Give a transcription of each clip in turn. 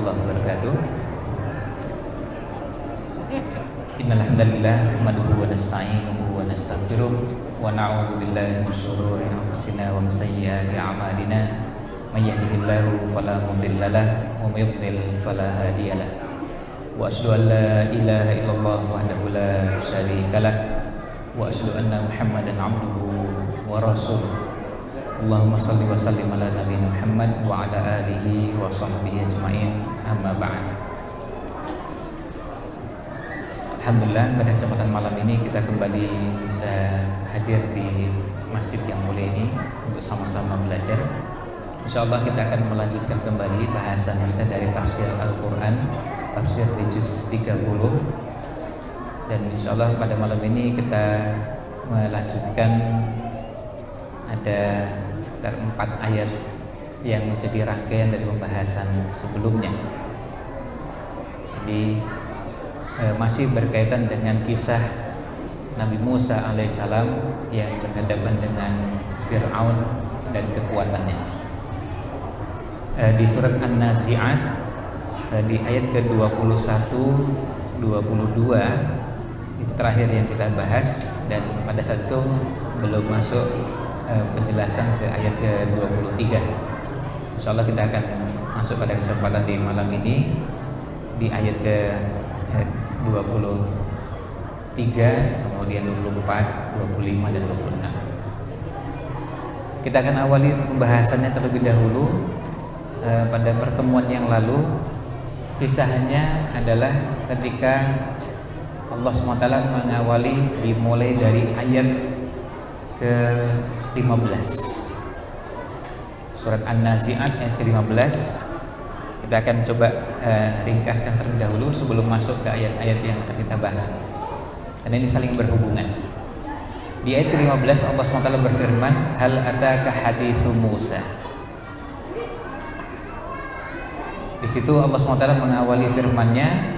warahmatullahi wabarakatuh. Innal hamdalillah nahmaduhu wa nasta'inuhu wa nastaghfiruh wa na'udzu billahi min shururi anfusina wa min sayyiati a'malina. May yahdihillahu fala mudilla lahu wa may yudlil fala hadiya lahu. Wa asyhadu an la ilaha illallah wahdahu la syarika lahu wa asyhadu anna Muhammadan 'abduhu wa rasuluh. Allahumma salli wa sallim ala nabiyina Muhammad wa ala alihi wa sahbihi ajma'in, amma ba'd. Alhamdulillah, pada kesempatan malam ini kita kembali bisa hadir di masjid yang mulia ini untuk sama-sama belajar. InsyaAllah kita akan melanjutkan kembali bahasan kita dari tafsir Al-Quran, tafsir di juz 30. Dan InsyaAllah pada malam ini kita melanjutkan ada sekitar 4 ayat yang menjadi rangkaian dari pembahasan sebelumnya. Jadi masih berkaitan dengan kisah Nabi Musa alaihissalam yang berhadapan dengan Fir'aun dan kekuatannya. Di surat An-Nazi'at di ayat ke-21, 22 itu terakhir yang kita bahas, dan pada saat itu belum masuk penjelasan ke ayat ke-23. InsyaAllah kita akan masuk pada kesempatan di malam ini di ayat ke-23, kemudian 24, 25 dan 26. Kita akan awali pembahasannya terlebih dahulu. Pada pertemuan yang lalu kisahnya adalah ketika Allah SWT mengawali dimulai dari ayat ke-15 surat An-Nazi'at ayat ke-15. Kita akan coba ringkaskan terlebih dahulu sebelum masuk ke ayat-ayat yang akan kita bahas, karena ini saling berhubungan. Di ayat ke-15 Allah SWT berfirman, hal ataka hadithu Musa. Di situ Allah SWT mengawali firman-Nya,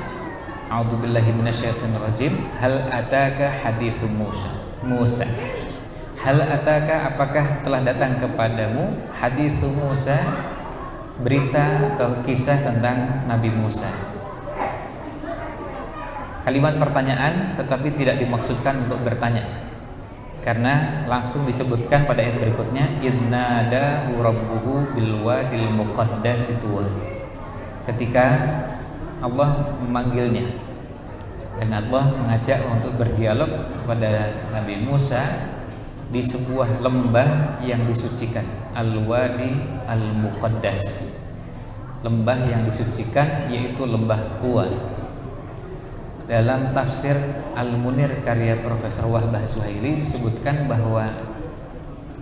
a'udzubillahi minasyaitonirrajim, hal ataka hadithu Musa. Hal ataka, apakah telah datang kepadamu, hadithu Musa, berita atau kisah tentang Nabi Musa. Kalimat pertanyaan tetapi tidak dimaksudkan untuk bertanya, karena langsung disebutkan pada ayat berikutnya, innadahu rabbuhu bilwadil muqaddasi tuwa. Ketika Allah memanggilnya dan Allah mengajak untuk berdialog kepada Nabi Musa di sebuah lembah yang disucikan, Al-Wadi Al-Muqaddas, lembah yang disucikan, yaitu lembah Tuwa. Dalam tafsir Al-Munir karya Profesor Wahbah Zuhaili disebutkan bahwa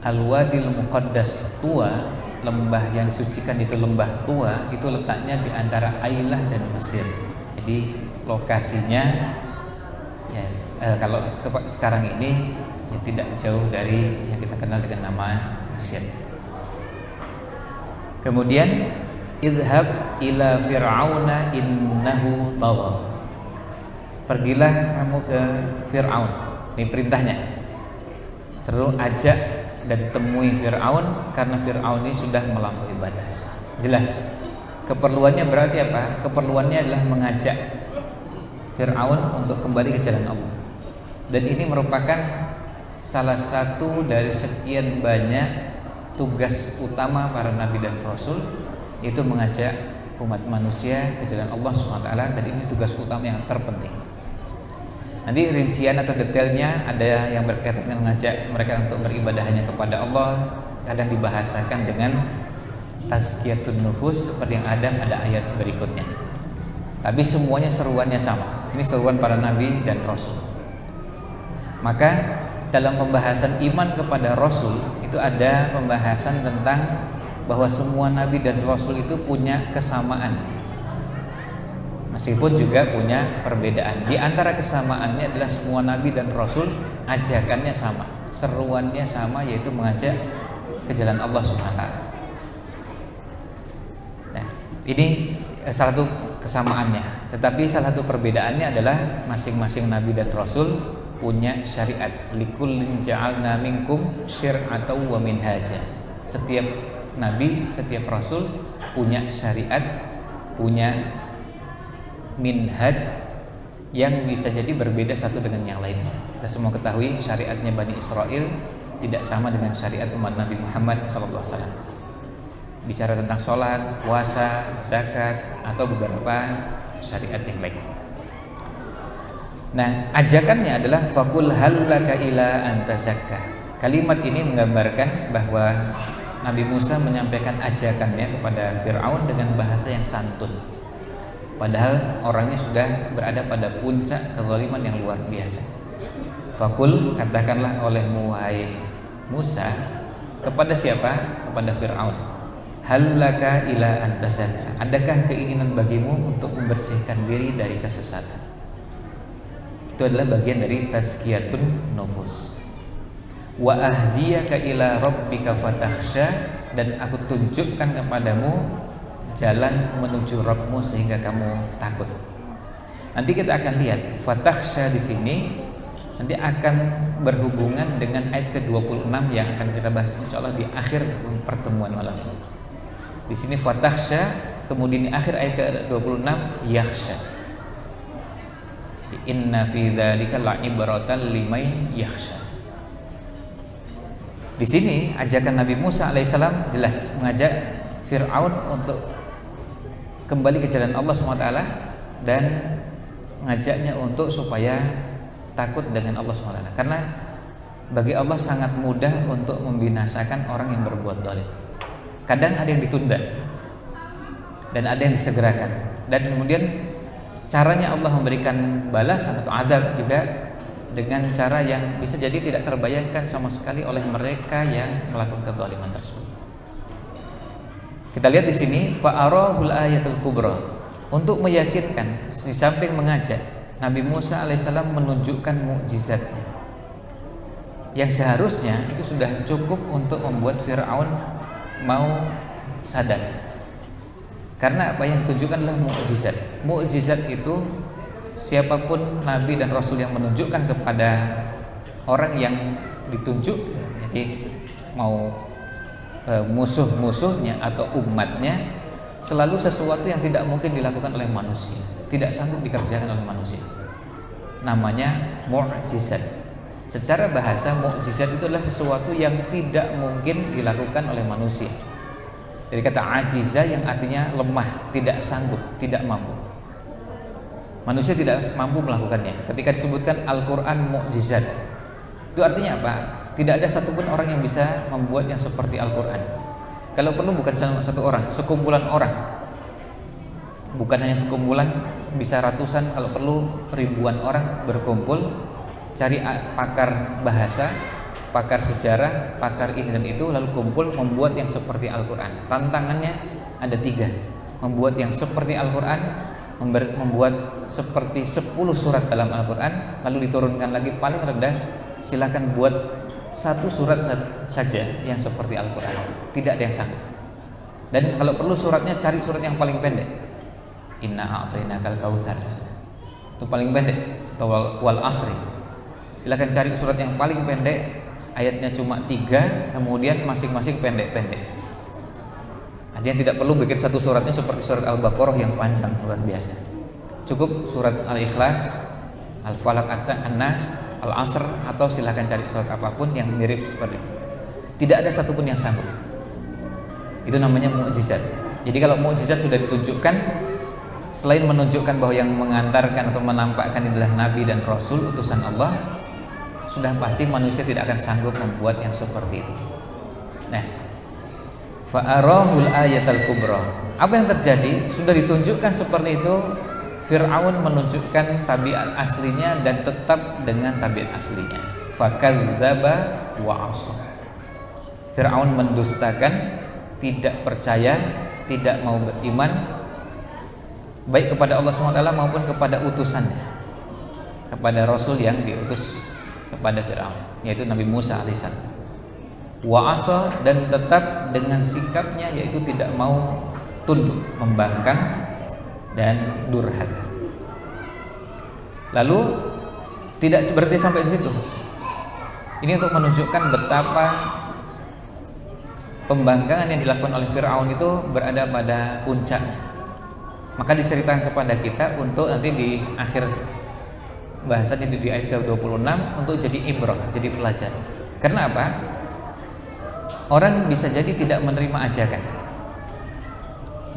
Al-Wadi Al-Muqaddas Tuwa, lembah yang disucikan itu lembah Tuwa, itu letaknya di antara Ailah dan Mesir. Jadi lokasinya ya, kalau sekarang ini ya, tidak jauh dari yang kita kenal dengan nama Mesir. Kemudian idhab ila fir'auna innahu tagha. Pergilah kamu ke Fir'aun. Ini perintahnya. Seru ajak dan temui Fir'aun, karena Fir'aun ini sudah melampaui batas. Jelas. Keperluannya berarti apa? Keperluannya adalah mengajak Fir'aun untuk kembali ke jalan Allah. Dan ini merupakan salah satu dari sekian banyak tugas utama para nabi dan rasul, yaitu mengajak umat manusia ke jalan Allah SWT, dan ini tugas utama yang terpenting. Nanti rincian atau detailnya ada yang berkaitan dengan mengajak mereka untuk beribadah hanya kepada Allah, kadang dibahasakan dengan tazkiyatun nufus seperti yang ada ayat berikutnya. Tapi semuanya seruannya sama. Ini seruan para nabi dan rasul. Maka dalam pembahasan iman kepada Rasul itu ada pembahasan tentang bahwa semua nabi dan rasul itu punya kesamaan, meskipun juga punya perbedaan. Di antara kesamaannya adalah semua nabi dan rasul ajakannya sama, seruannya sama, yaitu mengajak ke jalan Allah Subhanahu wa taala. Nah, ini salah satu kesamaannya. Tetapi salah satu perbedaannya adalah masing-masing nabi dan rasul punya syariat. Likullin ja'alna minkum syir'atan wa minhaja. Setiap nabi, setiap rasul punya syariat punya minhaj yang bisa jadi berbeda satu dengan yang lain. Kita semua ketahui syariatnya Bani Israel tidak sama dengan syariat umat Nabi Muhammad SAW. Bicara tentang sholat, puasa, zakat, atau beberapa syariat yang lain. Nah, ajakannya adalah faqul hal laka ila an tazakka. Kalimat ini menggambarkan bahwa Nabi Musa menyampaikan ajakannya kepada Fir'aun dengan bahasa yang santun. Padahal orangnya sudah berada pada puncak kezaliman yang luar biasa. Faqul, katakanlah olehmu wahai Musa, kepada siapa? Kepada Fir'aun. Hal laka ila an tazakka. Adakah keinginan bagimu untuk membersihkan diri dari kesesatan? Itu adalah bagian dari tazkiyatun nufus. Wa ahdiyaka ila rabbika fatakhsha, dan aku tunjukkan kepadamu jalan menuju Rabbmu sehingga kamu takut. Nanti kita akan lihat fatakhsha di sini nanti akan berhubungan dengan ayat ke-26 yang akan kita bahas insyaallah di akhir pertemuan malam ini. Di sini fatakhsha, kemudian di akhir ayat ke-26 yakhsha. Inna fi dzalika la'ibratan liman yakhsha. Di sini ajakan Nabi Musa alaihissalam jelas mengajak Fir'aun untuk kembali ke jalan Allah SWT dan mengajaknya untuk supaya takut dengan Allah SWT. Karena bagi Allah sangat mudah untuk membinasakan orang yang berbuat zalim. Kadang ada yang ditunda dan ada yang disegerakan, dan kemudian caranya Allah memberikan balasan atau azab juga dengan cara yang bisa jadi tidak terbayangkan sama sekali oleh mereka yang melakukan kezaliman tersebut. Kita lihat di sini fa'arahul ayatul kubra, untuk meyakinkan, di samping mengajak, Nabi Musa alaihissalam menunjukkan mukjizat yang seharusnya itu sudah cukup untuk membuat Fir'aun mau sadar. Karena apa yang ditunjukkan adalah mukjizat. Mukjizat itu siapapun nabi dan rasul yang menunjukkan kepada orang yang ditunjuk, jadi mau musuh-musuhnya atau umatnya, selalu sesuatu yang tidak mungkin dilakukan oleh manusia, tidak sanggup dikerjakan oleh manusia. Namanya mukjizat. Secara bahasa mukjizat itu adalah sesuatu yang tidak mungkin dilakukan oleh manusia. Dari kata ajiza yang artinya lemah, tidak sanggup, tidak mampu. Manusia tidak mampu melakukannya. Ketika disebutkan Al-Quran mukjizat, itu artinya apa? Tidak ada satupun orang yang bisa membuat yang seperti Al-Quran. Kalau perlu bukan satu orang, sekumpulan orang. Bukan hanya sekumpulan, bisa ratusan, kalau perlu ribuan orang berkumpul, cari pakar bahasa, pakar sejarah, pakar ini dan itu, lalu kumpul membuat yang seperti Al-Quran. Tantangannya ada 3. Membuat yang seperti Al-Quran, membuat seperti 10 surat dalam Al-Quran, lalu diturunkan lagi paling rendah, silakan buat 1 surat saja yang seperti Al-Quran. Tidak ada yang sanggup. Dan kalau perlu suratnya, cari surat yang paling pendek. Inna a'tainakal kautsar, itu paling pendek. Atau wal asri, silakan cari surat yang paling pendek, ayatnya cuma 3, kemudian masing-masing pendek-pendek. Ada yang tidak perlu bikin satu suratnya seperti surat Al-Baqarah yang panjang luar biasa. Cukup surat Al-Ikhlas, Al-Falaq, An-Nas, Al-Asr, atau silakan cari surat apapun yang mirip seperti itu. Tidak ada satupun yang sanggup. Itu namanya mukjizat. Jadi kalau mukjizat sudah ditunjukkan, selain menunjukkan bahwa yang mengantarkan atau menampakkan adalah Nabi dan Rasul utusan Allah, sudah pasti manusia tidak akan sanggup membuat yang seperti itu. Nah, fa'arahul ayatal kubra. Apa yang terjadi? Sudah ditunjukkan seperti itu, Fir'aun menunjukkan tabiat aslinya dan tetap dengan tabiat aslinya. Fakadzdzaba wa 'asha. Fir'aun mendustakan, tidak percaya, tidak mau beriman baik kepada Allah SWT maupun kepada utusannya, kepada Rasul yang diutus kepada Fir'aun, yaitu Nabi Musa alaihissalam. Wa 'asha, dan tetap dengan sikapnya, yaitu tidak mau tunduk, membangkang dan durhaka. Lalu tidak berhenti sampai di situ. Ini untuk menunjukkan betapa pembangkangan yang dilakukan oleh Fir'aun itu berada pada puncaknya. Maka diceritakan kepada kita untuk nanti di akhir bahasannya di ayat ke-26 untuk jadi ibrah, jadi pelajaran. Karena apa? Orang bisa jadi tidak menerima ajakan,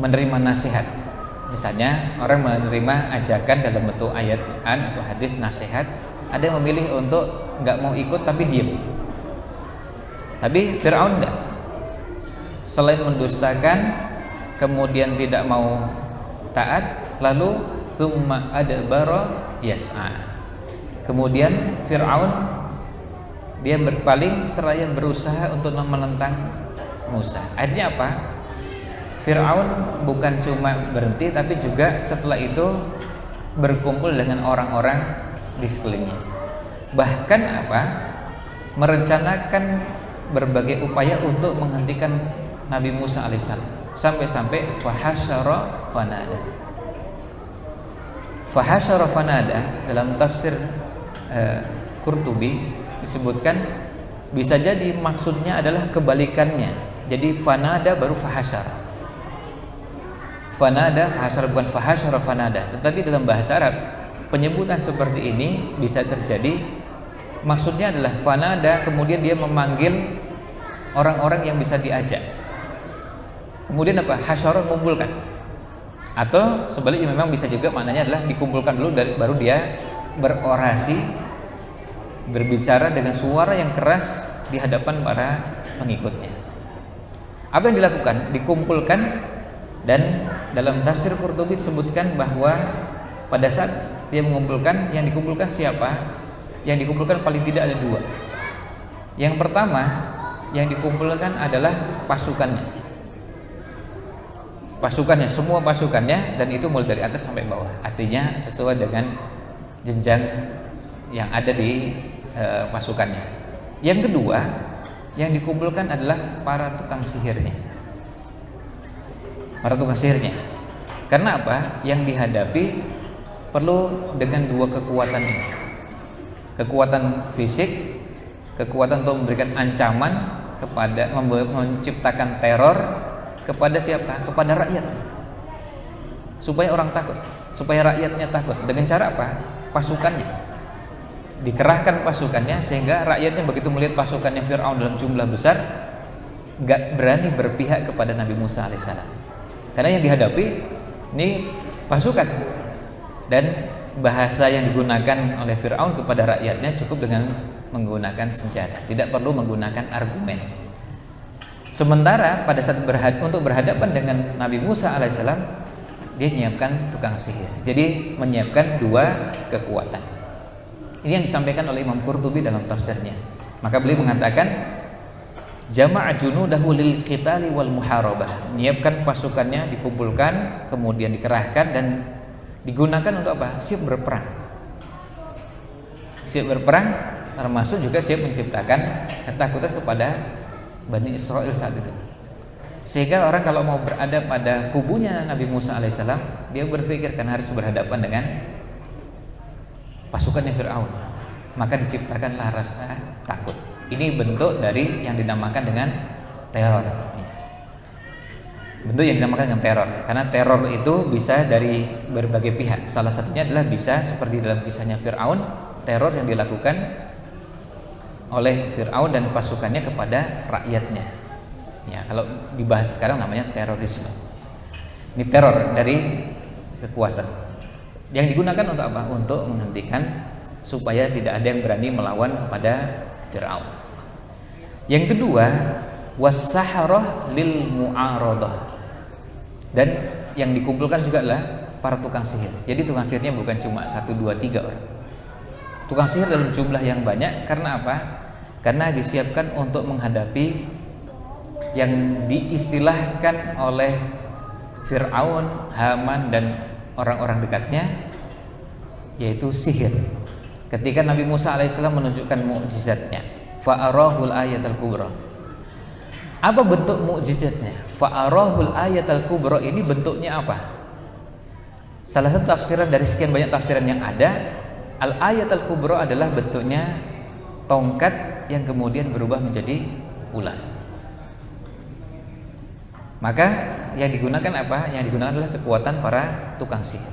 menerima nasihat. Misalnya orang menerima ajakan dalam bentuk ayat atau hadis nasihat, ada yang memilih untuk nggak mau ikut tapi diam. Tapi Fir'aun enggak. Selain mendustakan, kemudian tidak mau taat, lalu tsumma adbara yas'a. Kemudian Fir'aun dia berpaling seraya berusaha untuk menentang Musa. Akhirnya apa? Fir'aun bukan cuma berhenti, tapi juga setelah itu berkumpul dengan orang-orang di sekelilingnya. Bahkan apa? Merencanakan berbagai upaya untuk menghentikan Nabi Musa alaihissalam. Sampai-sampai fahasyara fanada. Fahasyara fanada dalam tafsir Qurtubi disebutkan bisa jadi maksudnya adalah kebalikannya. Jadi fanada baru fahasyara. Fanada, fahasyara bukan fahasyara fanada. Tetapi dalam bahasa Arab penyebutan seperti ini bisa terjadi. Maksudnya adalah fanada, kemudian dia memanggil orang-orang yang bisa diajak. Kemudian apa? Hasyara, mengumpulkan. Atau sebaliknya memang bisa juga maknanya adalah dikumpulkan dulu baru dia berorasi, berbicara dengan suara yang keras di hadapan para pengikutnya. Apa yang dilakukan? Dikumpulkan, dan dalam tafsir Qurtubi disebutkan bahwa pada saat dia mengumpulkan, yang dikumpulkan siapa? Yang dikumpulkan paling tidak ada dua. Yang pertama, yang dikumpulkan adalah pasukannya. Pasukannya, semua pasukannya, dan itu mulai dari atas sampai bawah. Artinya sesuai dengan jenjang yang ada di pasukannya. Yang kedua, yang dikumpulkan adalah para tukang sihirnya. Para tukang sihirnya. Karena apa? Yang dihadapi perlu dengan dua kekuatan ini. Kekuatan fisik, kekuatan untuk memberikan ancaman kepada, menciptakan teror kepada siapa? Kepada rakyat. Supaya orang takut, supaya rakyatnya takut. Dengan cara apa? Pasukannya. Dikerahkan pasukannya sehingga rakyatnya begitu melihat pasukannya Fir'aun dalam jumlah besar, gak berani berpihak kepada Nabi Musa alaihissalam. Karena yang dihadapi ini pasukan, dan bahasa yang digunakan oleh Fir'aun kepada rakyatnya cukup dengan menggunakan senjata, tidak perlu menggunakan argumen. Sementara pada saat untuk berhadapan dengan Nabi Musa alaihissalam, dia menyiapkan tukang sihir. Jadi menyiapkan dua kekuatan. Ini yang disampaikan oleh Imam Qurtubi dalam tafsirnya. Maka beliau mengatakan jama'a junudahu lil qitali wal muharabah. Menyiapkan pasukannya, dikumpulkan, kemudian dikerahkan dan digunakan untuk apa? Siap berperang. Siap berperang, termasuk juga siap menciptakan ketakutan kepada Bani Israel saat itu. Sehingga orang kalau mau berada pada kubunya Nabi Musa alaihissalam, dia berpikir kan harus berhadapan dengan pasukannya Fir'aun. Maka diciptakanlah rasa takut. Ini bentuk dari yang dinamakan dengan teror. Bentuk yang dinamakan dengan teror, karena teror itu bisa dari berbagai pihak. Salah satunya adalah bisa seperti dalam kisahnya Fir'aun, teror yang dilakukan oleh Fir'aun dan pasukannya kepada rakyatnya. Ya, kalau dibahas sekarang namanya terorisme. Ini teror dari kekuasaan yang digunakan untuk apa? Untuk menghentikan supaya tidak ada yang berani melawan kepada Fir'aun. Yang kedua, was-saharah lil mu'aradah. Dan yang dikumpulkan juga adalah para tukang sihir. Jadi tukang sihirnya bukan cuma 1, 2, 3 orang. Tukang sihir dalam jumlah yang banyak. Karena apa? Karena disiapkan untuk menghadapi yang diistilahkan oleh Fir'aun, Haman dan orang-orang dekatnya, yaitu sihir. Ketika Nabi Musa alaihissalam menunjukkan mukjizatnya, fa'arahul ayatul kubra. Apa bentuk mukjizatnya? Fa'arahul ayatul kubra ini bentuknya apa? Salah satu tafsiran dari sekian banyak tafsiran yang ada, al ayatul kubra adalah bentuknya tongkat yang kemudian berubah menjadi ular. Maka yang digunakan apa? Yang digunakan adalah kekuatan para tukang sihir.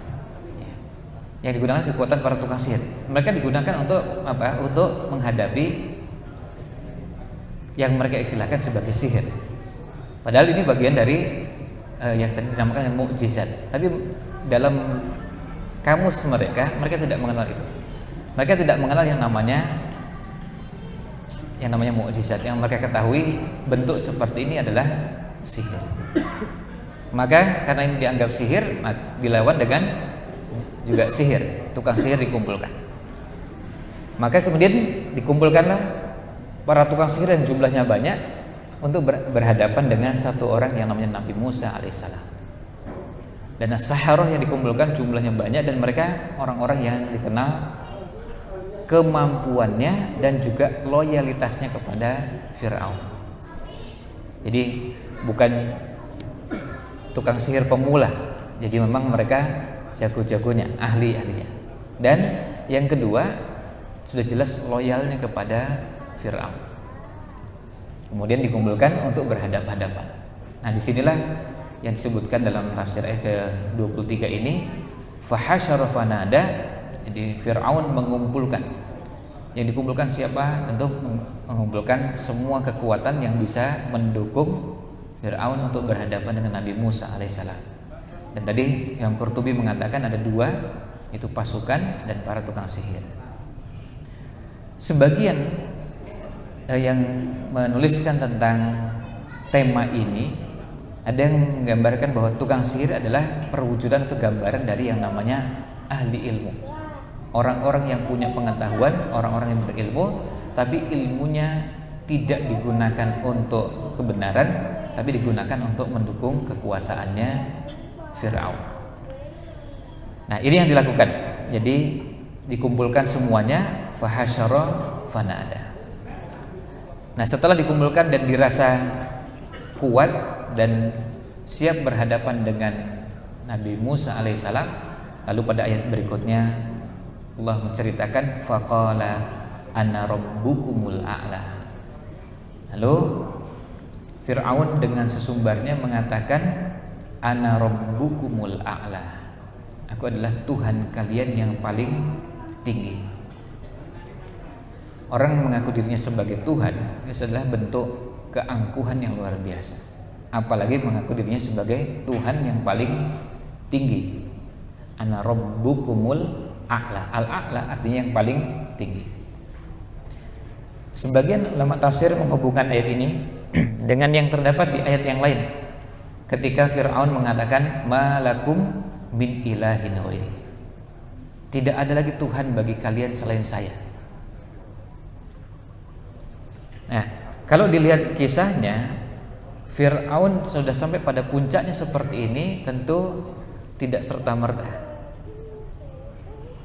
Yang digunakan kekuatan para tukang sihir. Mereka digunakan untuk apa? Untuk menghadapi yang mereka istilahkan sebagai sihir. Padahal ini bagian dari yang tadi dinamakan mukjizat. Tapi dalam kamus mereka tidak mengenal itu. Mereka tidak mengenal yang namanya mukjizat. Yang mereka ketahui bentuk seperti ini adalah sihir. Maka karena ini dianggap sihir, dilawan dengan juga sihir. Tukang sihir dikumpulkan. Maka kemudian dikumpulkanlah para tukang sihir yang jumlahnya banyak untuk berhadapan dengan satu orang yang namanya Nabi Musa alaihissalam. Dan as-saharah yang dikumpulkan jumlahnya banyak, dan mereka orang-orang yang dikenal kemampuannya dan juga loyalitasnya kepada Fir'aun. Jadi bukan tukang sihir pemula, jadi memang mereka jago-jagonya, ahli-ahlinya. Dan yang kedua, sudah jelas loyalnya kepada Fir'aun. Kemudian dikumpulkan untuk berhadapan-hadapan. Nah, disinilah yang disebutkan dalam tafsir ayat ke-23 ini, fahasyara fanada. Jadi Fir'aun mengumpulkan. Yang dikumpulkan siapa? Tentu mengumpulkan semua kekuatan yang bisa mendukung Fir'aun untuk berhadapan dengan Nabi Musa alaihissalam. Dan tadi yang Qurtubi mengatakan ada dua, itu pasukan dan para tukang sihir. Sebagian yang menuliskan tentang tema ini ada yang menggambarkan bahwa tukang sihir adalah perwujudan atau gambaran dari yang namanya ahli ilmu. Orang-orang yang punya pengetahuan, orang-orang yang berilmu, tapi ilmunya tidak digunakan untuk kebenaran, tapi digunakan untuk mendukung kekuasaannya Fir'aun. Nah, ini yang dilakukan. Jadi dikumpulkan semuanya, fahasyara fanada. Nah, setelah dikumpulkan dan dirasa kuat dan siap berhadapan dengan Nabi Musa alaihissalam, lalu pada ayat berikutnya Allah menceritakan faqala ana rabbukumul a'la. Lalu Fir'aun dengan sesumbarnya mengatakan ana rabbukumul a'la. Aku adalah Tuhan kalian yang paling tinggi. Orang mengaku dirinya sebagai Tuhan, itu adalah bentuk keangkuhan yang luar biasa. Apalagi mengaku dirinya sebagai Tuhan yang paling tinggi. Ana rabbukumul a'la. Al-a'la artinya yang paling tinggi. Sebagian ulama tafsir menghubungkan ayat ini dengan yang terdapat di ayat yang lain, ketika Fir'aun mengatakan malakum min ilahin ghairi. Tidak ada lagi Tuhan bagi kalian selain saya. Nah, kalau dilihat kisahnya, Fir'aun sudah sampai pada puncaknya seperti ini, tentu tidak serta-merta.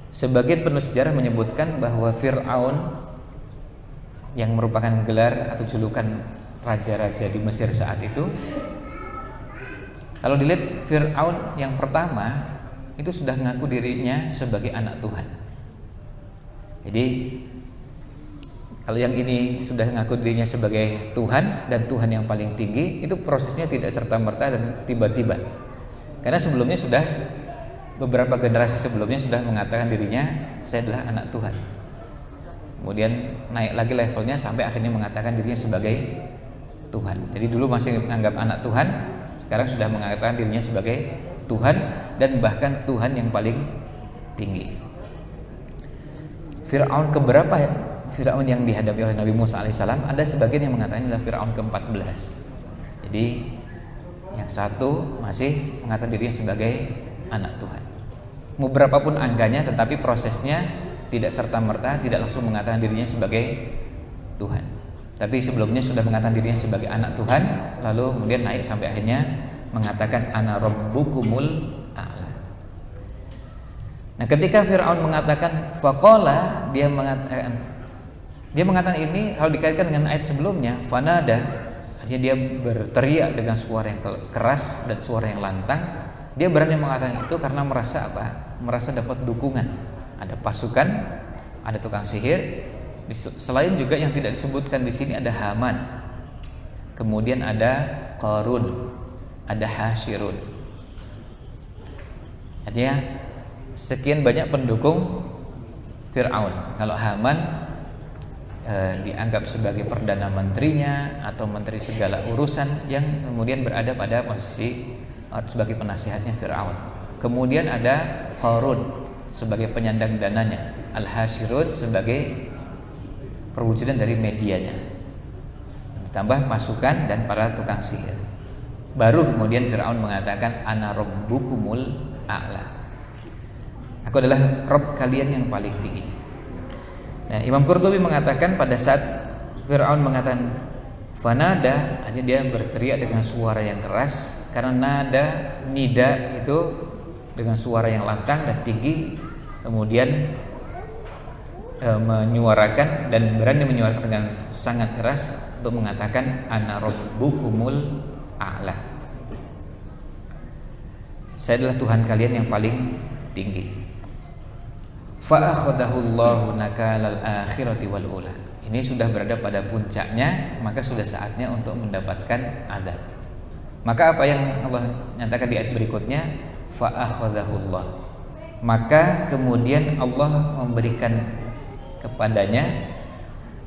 Sebagian penulis sejarah menyebutkan bahwa Fir'aun yang merupakan gelar atau julukan raja-raja di Mesir saat itu, kalau dilihat Fir'aun yang pertama itu sudah mengaku dirinya sebagai anak Tuhan. Jadi kalau yang ini sudah mengaku dirinya sebagai Tuhan dan Tuhan yang paling tinggi, itu prosesnya tidak serta-merta dan tiba-tiba. Karena sebelumnya sudah beberapa generasi sebelumnya sudah mengatakan dirinya saya adalah anak Tuhan. Kemudian naik lagi levelnya sampai akhirnya mengatakan dirinya sebagai Tuhan. Jadi dulu masih menganggap anak Tuhan, sekarang sudah mengatakan dirinya sebagai Tuhan dan bahkan Tuhan yang paling tinggi. Fir'aun keberapa ya? Fir'aun yang dihadapi oleh Nabi Musa alaihissalam, ada sebagian yang mengatakan adalah Fir'aun ke-14. Jadi yang satu masih mengatakan dirinya sebagai anak Tuhan. Mau berapapun angkanya, tetapi prosesnya tidak serta-merta, tidak langsung mengatakan dirinya sebagai Tuhan. Tapi sebelumnya sudah mengatakan dirinya sebagai anak Tuhan, lalu kemudian naik sampai akhirnya mengatakan ana rabbukumul a'la. Nah, ketika Fir'aun mengatakan faqala, dia mengatakan ini kalau dikaitkan dengan ayat sebelumnya fanada, artinya dia berteriak dengan suara yang keras dan suara yang lantang. Dia berani mengatakan itu karena merasa apa? Merasa dapat dukungan. Ada pasukan, ada tukang sihir. Selain juga yang tidak disebutkan di sini ada Haman. Kemudian ada Qarun. ada hasyirun. Artinya sekian banyak pendukung Fir'aun. Kalau Haman dianggap sebagai perdana menterinya atau menteri segala urusan yang kemudian berada pada posisi sebagai penasihatnya Fir'aun. Kemudian ada Qarun sebagai penyandang dananya, Al-Hasyirun sebagai perwujudan dari medianya, ditambah pasukan dan para tukang sihir. Baru kemudian Fir'aun mengatakan ana rabbukumul a'la, aku adalah Rabb kalian yang paling tinggi. Nah, Imam Qurtubi mengatakan pada saat Fir'aun mengatakan fanada, artinya dia berteriak dengan suara yang keras, karena nada nida itu dengan suara yang lantang dan tinggi, kemudian menyuarakan dan berani menyuarakan dengan sangat keras untuk mengatakan ana rabbukumul a'la, saya adalah Tuhan kalian yang paling tinggi. Fa akhadahu Allahu nakalal akhirati wal ula. Ini sudah berada pada puncaknya, maka sudah saatnya untuk mendapatkan azab. Maka apa yang Allah nyatakan di ayat berikutnya, fa akhadahu Allah, maka kemudian Allah memberikan kepadanya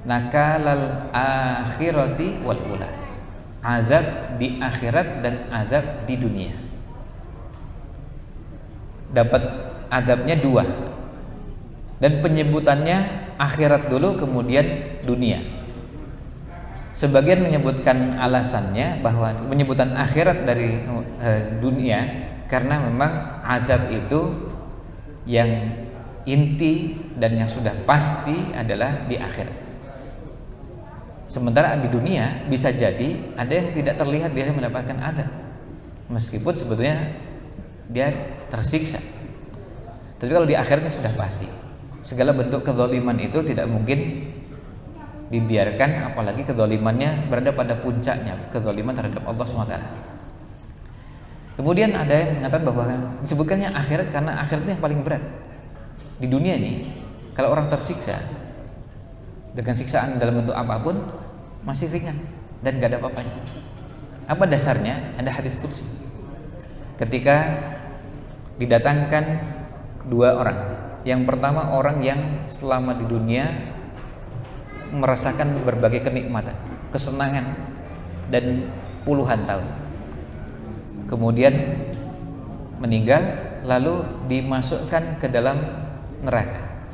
nakalal akhirati wal ula, azab di akhirat dan azab di dunia. Dapat azabnya dua, dan penyebutannya akhirat dulu kemudian dunia. Sebagian menyebutkan alasannya bahwa penyebutan akhirat dari dunia karena memang azab itu yang inti dan yang sudah pasti adalah di akhirat. Sementara di dunia bisa jadi ada yang tidak terlihat dia mendapatkan azab, meskipun sebetulnya dia tersiksa. Tapi kalau di akhirnya sudah pasti. Segala bentuk kezaliman itu tidak mungkin dibiarkan, apalagi kezalimannya berada pada puncaknya, kezaliman terhadap Allah SWT. Kemudian ada yang mengatakan bahwa disebutkannya akhirat karena akhirat itu yang paling berat. Di dunia ini, kalau orang tersiksa dengan siksaan dalam bentuk apapun masih ringan dan gak ada apa-apanya. Apa dasarnya? Ada hadis qudsi. Ketika didatangkan dua orang. Yang pertama orang yang selama di dunia merasakan berbagai kenikmatan, kesenangan dan puluhan tahun. Kemudian meninggal lalu dimasukkan ke dalam neraka.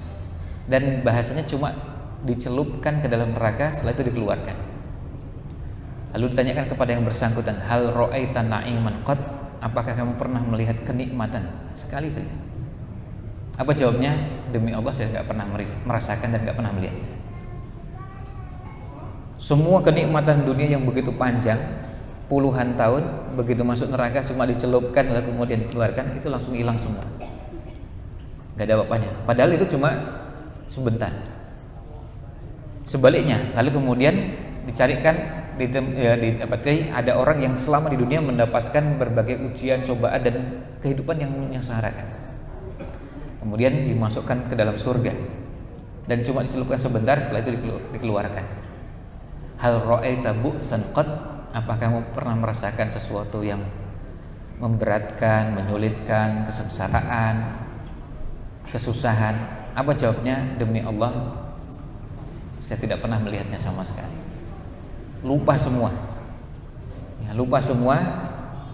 Dan bahasanya cuma dicelupkan ke dalam neraka, setelah itu dikeluarkan. Lalu ditanyakan kepada yang bersangkutan, hal ra'aita na'iman qad, apakah kamu pernah melihat kenikmatan sekali saja? Apa jawabnya? Demi Allah saya tidak pernah merasakan dan tidak pernah melihat. Semua kenikmatan dunia yang begitu panjang, puluhan tahun, begitu masuk neraka cuma dicelupkan lalu kemudian dikeluarkan, itu langsung hilang semua. Gak ada apa-apanya. Padahal itu cuma sebentar. Sebaliknya, lalu kemudian dicarikan, didapati ada orang yang selama di dunia mendapatkan berbagai ujian, cobaan dan kehidupan yang menyengsarakan. Kemudian dimasukkan ke dalam surga dan cuma dicelupkan sebentar, setelah itu dikeluarkan. Hal ra'aita bu'san qad, apakah kamu pernah merasakan sesuatu yang memberatkan, menyulitkan, kesengsaraan, kesusahan? Apa jawabnya? Demi Allah saya tidak pernah melihatnya sama sekali. Lupa semua ya, lupa semua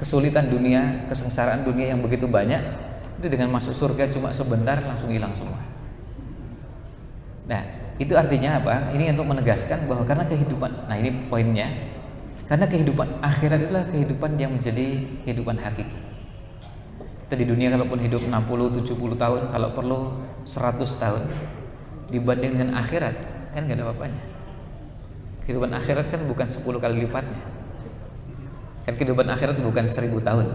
kesulitan dunia, kesengsaraan dunia yang begitu banyak. Itu dengan masuk surga cuma sebentar langsung hilang semua. Nah, itu artinya apa? Ini untuk menegaskan bahwa karena kehidupan, nah ini poinnya, karena kehidupan akhirat itulah kehidupan yang menjadi kehidupan hakiki. Kita di dunia kalaupun hidup 60-70 tahun, kalau perlu 100 tahun, dibanding dengan akhirat kan gak ada apa-apanya. Kehidupan akhirat kan bukan 10 kali lipatnya. Kan kehidupan akhirat bukan 1000 tahun.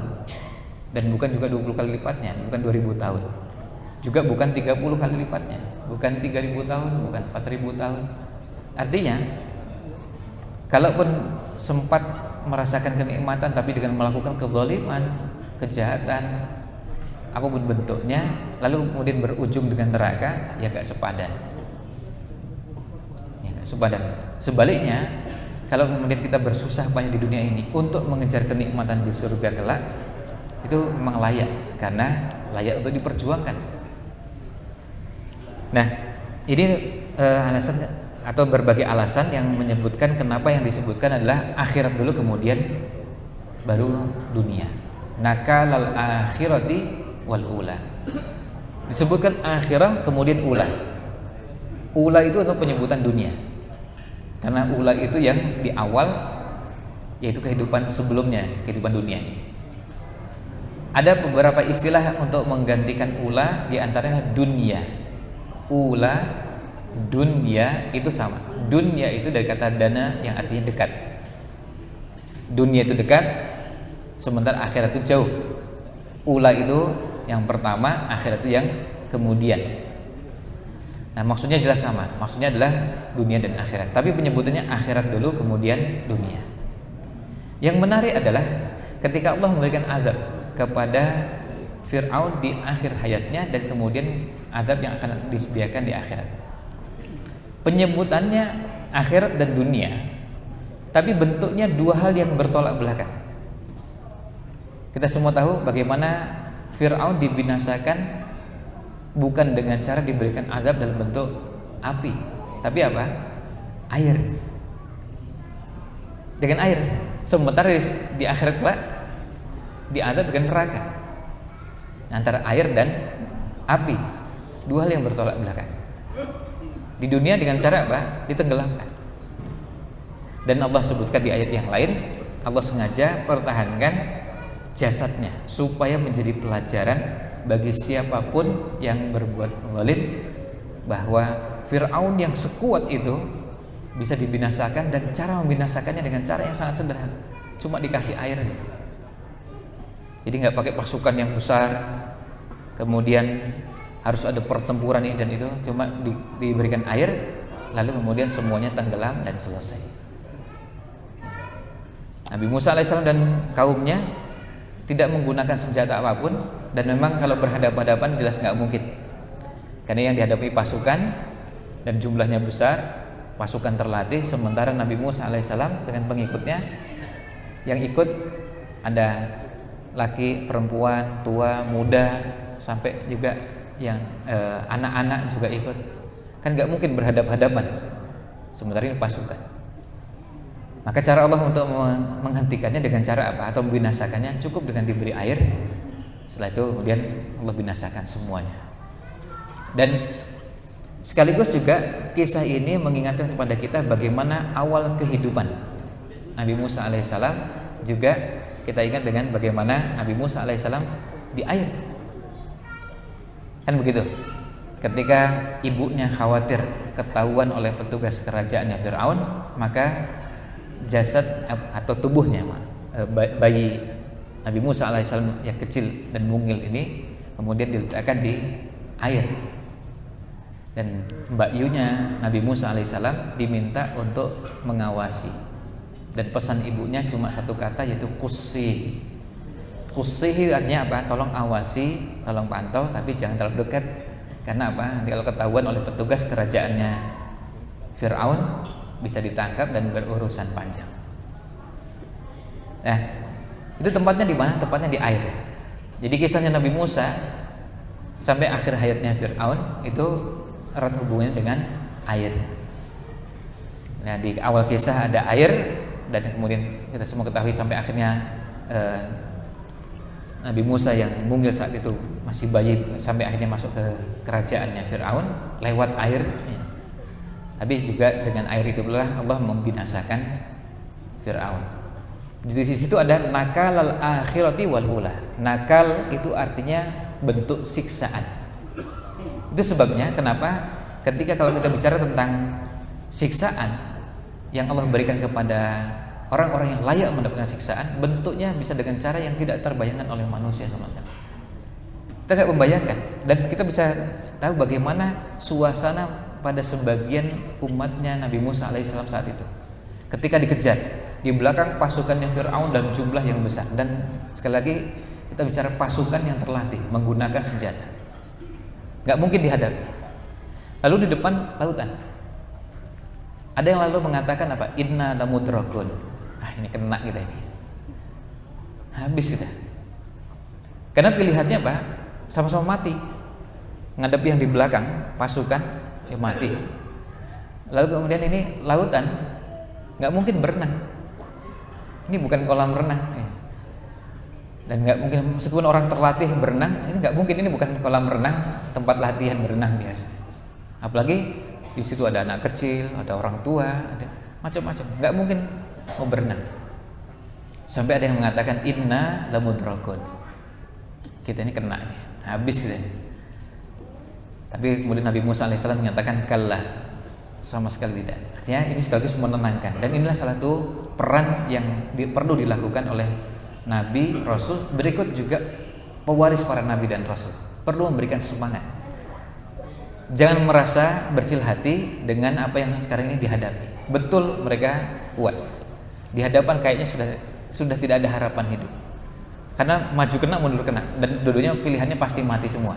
Dan bukan juga 20 kali lipatnya, bukan 2000 tahun. Juga bukan 30 kali lipatnya, bukan 3000 tahun, bukan 4000 tahun. Artinya, kalaupun sempat merasakan kenikmatan tapi dengan melakukan kezaliman, kejahatan, apapun bentuknya, lalu kemudian berujung dengan neraka, ya gak sepadan. Ya gak sepadan. Sebaliknya, kalau kemudian kita bersusah payah di dunia ini untuk mengejar kenikmatan di surga kelak, itu memang layak, karena layak untuk diperjuangkan. Nah, ini alasan atau berbagai alasan yang menyebutkan kenapa yang disebutkan adalah akhirat dulu kemudian baru dunia. Nakalal akhirati wal ula. Disebutkan akhirah kemudian ula. Ula itu untuk penyebutan dunia. Karena ula itu yang di awal, yaitu kehidupan sebelumnya, kehidupan dunia ini. Ada beberapa istilah untuk menggantikan ula, di antaranya dunia. Ula, dunia itu sama. Dunia itu dari kata dana yang artinya dekat. Dunia itu dekat, sementara akhirat itu jauh. Ula itu yang pertama, akhirat itu yang kemudian. Nah, maksudnya jelas sama. Maksudnya adalah dunia dan akhirat. Tapi penyebutannya akhirat dulu kemudian dunia. Yang menarik adalah ketika Allah memberikan azab kepada Fir'aun di akhir hayatnya dan kemudian azab yang akan disediakan di akhirat. Penyebutannya akhirat dan dunia, tapi bentuknya dua hal yang bertolak belakang. Kita semua tahu bagaimana Fir'aun dibinasakan bukan dengan cara diberikan azab dalam bentuk api, tapi apa? Air. Dengan air. Sementara di akhirat kelak diazab dengan neraka. Antara air dan api, dua hal yang bertolak belakang. Di dunia dengan cara apa? Ditenggelamkan. Dan Allah sebutkan di ayat yang lain, Allah sengaja pertahankan jasadnya supaya menjadi pelajaran bagi siapapun yang berbuat zalim, bahwa Fir'aun yang sekuat itu bisa dibinasakan, dan cara membinasakannya dengan cara yang sangat sederhana, cuma dikasih air aja. Jadi nggak pakai pasukan yang besar, kemudian harus ada pertempuran ini dan itu, cuma diberikan air, lalu kemudian semuanya tenggelam dan selesai. Nabi Musa alaihissalam dan kaumnya tidak menggunakan senjata apapun, dan memang kalau berhadapan-hadapan jelas nggak mungkin, karena yang dihadapi pasukan dan jumlahnya besar, pasukan terlatih, sementara Nabi Musa alaihissalam dengan pengikutnya yang ikut ada laki, perempuan, tua, muda, sampai juga yang anak-anak juga ikut, kan nggak mungkin berhadapan-hadapan, sementara ini pasukan. Maka cara Allah untuk menghentikannya dengan cara apa? Atau membinasakannya cukup dengan diberi air. Setelah itu kemudian Allah binasakan semuanya. Dan sekaligus juga kisah ini mengingatkan kepada kita bagaimana awal kehidupan Nabi Musa alaihissalam. Juga kita ingat dengan bagaimana Nabi Musa alaihissalam di air. Kan begitu. Ketika ibunya khawatir ketahuan oleh petugas kerajaannya Fir'aun, maka jasad atau tubuhnya bayi Nabi Musa alaihissalam yang kecil dan mungil ini kemudian diletakkan di air, dan mbak yunya Nabi Musa alaihissalam diminta untuk mengawasi, dan pesan ibunya cuma satu kata, yaitu qussi. Qussi artinya apa? Tolong awasi, tolong pantau, tapi jangan terlalu dekat, karena apa? Nanti kalau ketahuan oleh petugas kerajaannya Fir'aun bisa ditangkap dan berurusan panjang. Nah, itu tempatnya di mana? Tempatnya di air. Jadi kisahnya Nabi Musa sampai akhir hayatnya Fir'aun itu erat hubungannya dengan air. Nah, di awal kisah ada air, dan kemudian kita semua ketahui sampai akhirnya Nabi Musa yang mungil saat itu masih bayi sampai akhirnya masuk ke kerajaannya Fir'aun lewat air. Tapi juga dengan air itu pula Allah membinasakan Fir'aun. Di situ ada nakal al-akhirati wal ula. Nakal itu artinya bentuk siksaan. Itu sebabnya kenapa ketika kalau kita bicara tentang siksaan yang Allah berikan kepada orang-orang yang layak mendapatkan siksaan, bentuknya bisa dengan cara yang tidak terbayangkan oleh manusia sama sekali. Kita nggak membayangkan, dan kita bisa tahu bagaimana suasana pada sebagian umatnya Nabi Musa alaihissalam saat itu ketika dikejar di belakang pasukannya Fir'aun dan jumlah yang besar. Dan sekali lagi kita bicara pasukan yang terlatih menggunakan senjata, nggak mungkin dihadapi. Lalu di depan lautan Ada yang lalu mengatakan apa? Inna lamudrakun. Ini kena kita ini. Habis kita. Karena pilihannya apa? Sama-sama mati. Ngadep yang di belakang pasukan ya mati. Lalu kemudian ini lautan, nggak mungkin berenang. Ini bukan kolam renang ya. Dan nggak mungkin, meskipun orang terlatih berenang, ini nggak mungkin, ini bukan kolam renang, tempat latihan berenang biasa. Apalagi di situ ada anak kecil, ada orang tua, ada macam-macam, nggak mungkin mau berenang. Sampai ada yang mengatakan inna lamudrakun, kita ini kena nih, habis kita ini. Tapi kemudian Nabi Musa alaihissalam menyatakan kalla, sama sekali tidak. Artinya ini sekaligus menenangkan. Dan inilah salah satu peran yang perlu dilakukan oleh Nabi, Rasul, berikut juga pewaris para Nabi dan Rasul, perlu memberikan semangat. Jangan merasa berkecil hati dengan apa yang sekarang ini dihadapi. Betul mereka kuat. Di hadapan kayaknya sudah tidak ada harapan hidup. Karena maju kena, mundur kena, dan dua-duanya pilihannya pasti mati semua.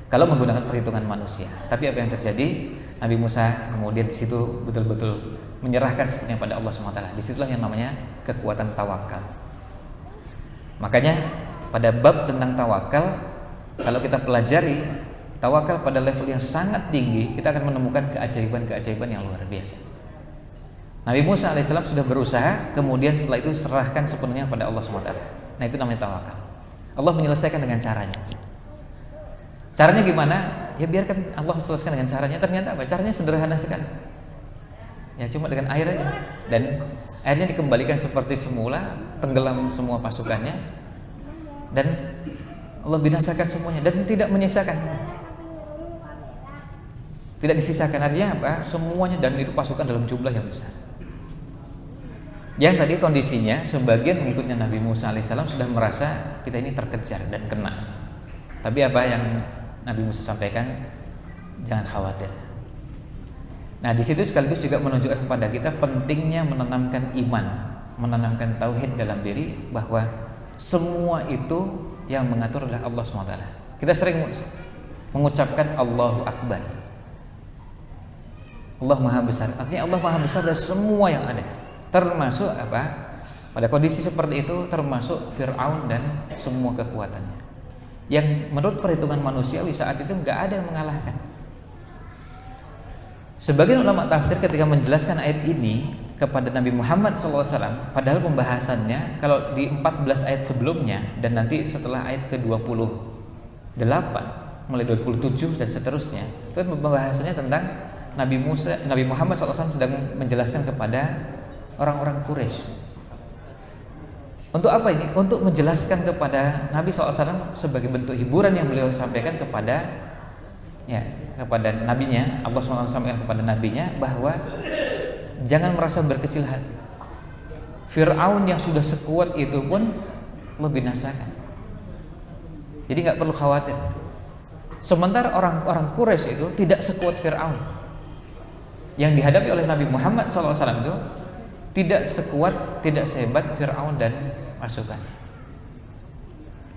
Kalau menggunakan perhitungan manusia. Tapi apa yang terjadi? Nabi Musa kemudian di situ betul-betul menyerahkan sepenuhnya pada Allah SWT. Disitulah yang namanya kekuatan tawakal. Makanya pada bab tentang tawakal, kalau kita pelajari tawakal pada level yang sangat tinggi, kita akan menemukan keajaiban-keajaiban yang luar biasa. Nabi Musa alaihissalam sudah berusaha, kemudian setelah itu serahkan sepenuhnya pada Allah SWT. Nah itu namanya tawakal. Allah menyelesaikan dengan caranya. Caranya gimana? Ya biarkan Allah selesaikan dengan caranya. Ternyata apa? Caranya sederhana sekali. Ya cuma dengan air aja. Dan airnya dikembalikan seperti semula, tenggelam semua pasukannya, dan Allah binasakan semuanya dan tidak menyisakan. Tidak disisakan, artinya apa? Semuanya, dan itu pasukan dalam jumlah yang besar. Yang tadi kondisinya sebagian pengikutnya Nabi Musa alaihissalam sudah merasa kita ini terkejar dan kena. Tapi apa yang Nabi Musa sampaikan? Jangan khawatir. Nah, di situ sekaligus juga menunjukkan kepada kita pentingnya menanamkan iman, menanamkan tauhid dalam diri, bahwa semua itu yang mengatur adalah Allah SWT. Kita sering mengucapkan Allahu Akbar. Allah Maha Besar. Artinya Allah Maha Besar dari semua yang ada. Termasuk apa? Pada kondisi seperti itu termasuk Fir'aun dan semua kekuatannya. Yang menurut perhitungan manusiawi saat itu nggak ada yang mengalahkan. Sebagian ulama tafsir ketika menjelaskan ayat ini kepada Nabi Muhammad SAW, padahal pembahasannya kalau di 14 ayat sebelumnya dan nanti setelah ayat ke-28 mulai 27 dan seterusnya, itu kan pembahasannya tentang Nabi Muhammad SAW sedang menjelaskan kepada orang-orang Quraisy. Untuk apa ini? Untuk menjelaskan kepada Nabi SAW sebagai bentuk hiburan yang beliau sampaikan kepada nabinya. Allah SWT sampaikan kepada nabinya bahwa jangan merasa berkecil hati. Fir'aun yang sudah sekuat itu pun membinasakan. Jadi nggak perlu khawatir. Sementara orang-orang Quraisy itu tidak sekuat Fir'aun. Yang dihadapi oleh Nabi Muhammad SAW itu tidak sekuat, tidak sehebat Fir'aun dan pasukan.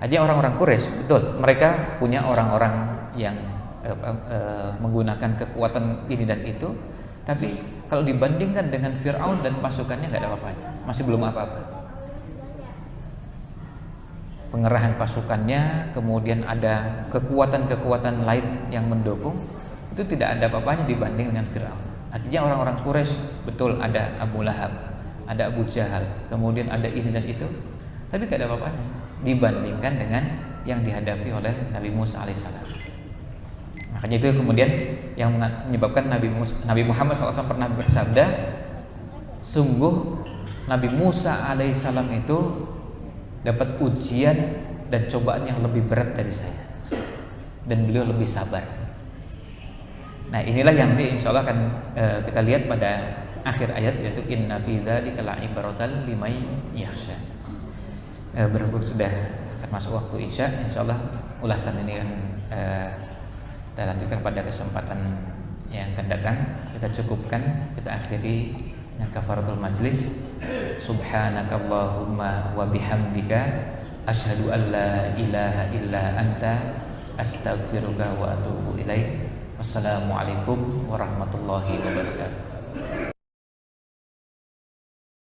Hanya orang-orang Quraisy, betul, mereka punya orang-orang yang menggunakan kekuatan ini dan itu, tapi kalau dibandingkan dengan Fir'aun dan pasukannya nggak ada apa-apanya, masih belum apa-apa. Pengerahan pasukannya, kemudian ada kekuatan-kekuatan lain yang mendukung, itu tidak ada apa-apanya dibanding dengan Fir'aun. Artinya orang-orang Quraisy betul ada Abu Lahab, ada Abu Jahal, kemudian ada ini dan itu, tapi tidak ada apa-apanya dibandingkan dengan yang dihadapi oleh Nabi Musa alaihissalam. Makanya itu kemudian yang menyebabkan Nabi Muhammad SAW pernah bersabda, sungguh Nabi Musa alaihissalam itu dapat ujian dan cobaan yang lebih berat dari saya, dan beliau lebih sabar. Nah inilah yang nanti insya Allah akan kita lihat pada akhir ayat, yaitu inna fi dzalika la'ibratan liman yakhsha. Berhubung sudah akan masuk waktu Isya, insya Allah ulasan ini kan kita lanjutkan pada kesempatan yang akan datang. Kita cukupkan, kita akhiri dengan kafaratul majlis. Subhanakallahumma wa bihamdika asyhadu an la ilaha illa anta astaghfiruka wa atubu ilaik. Wassalamualaikum warahmatullahi wabarakatuh.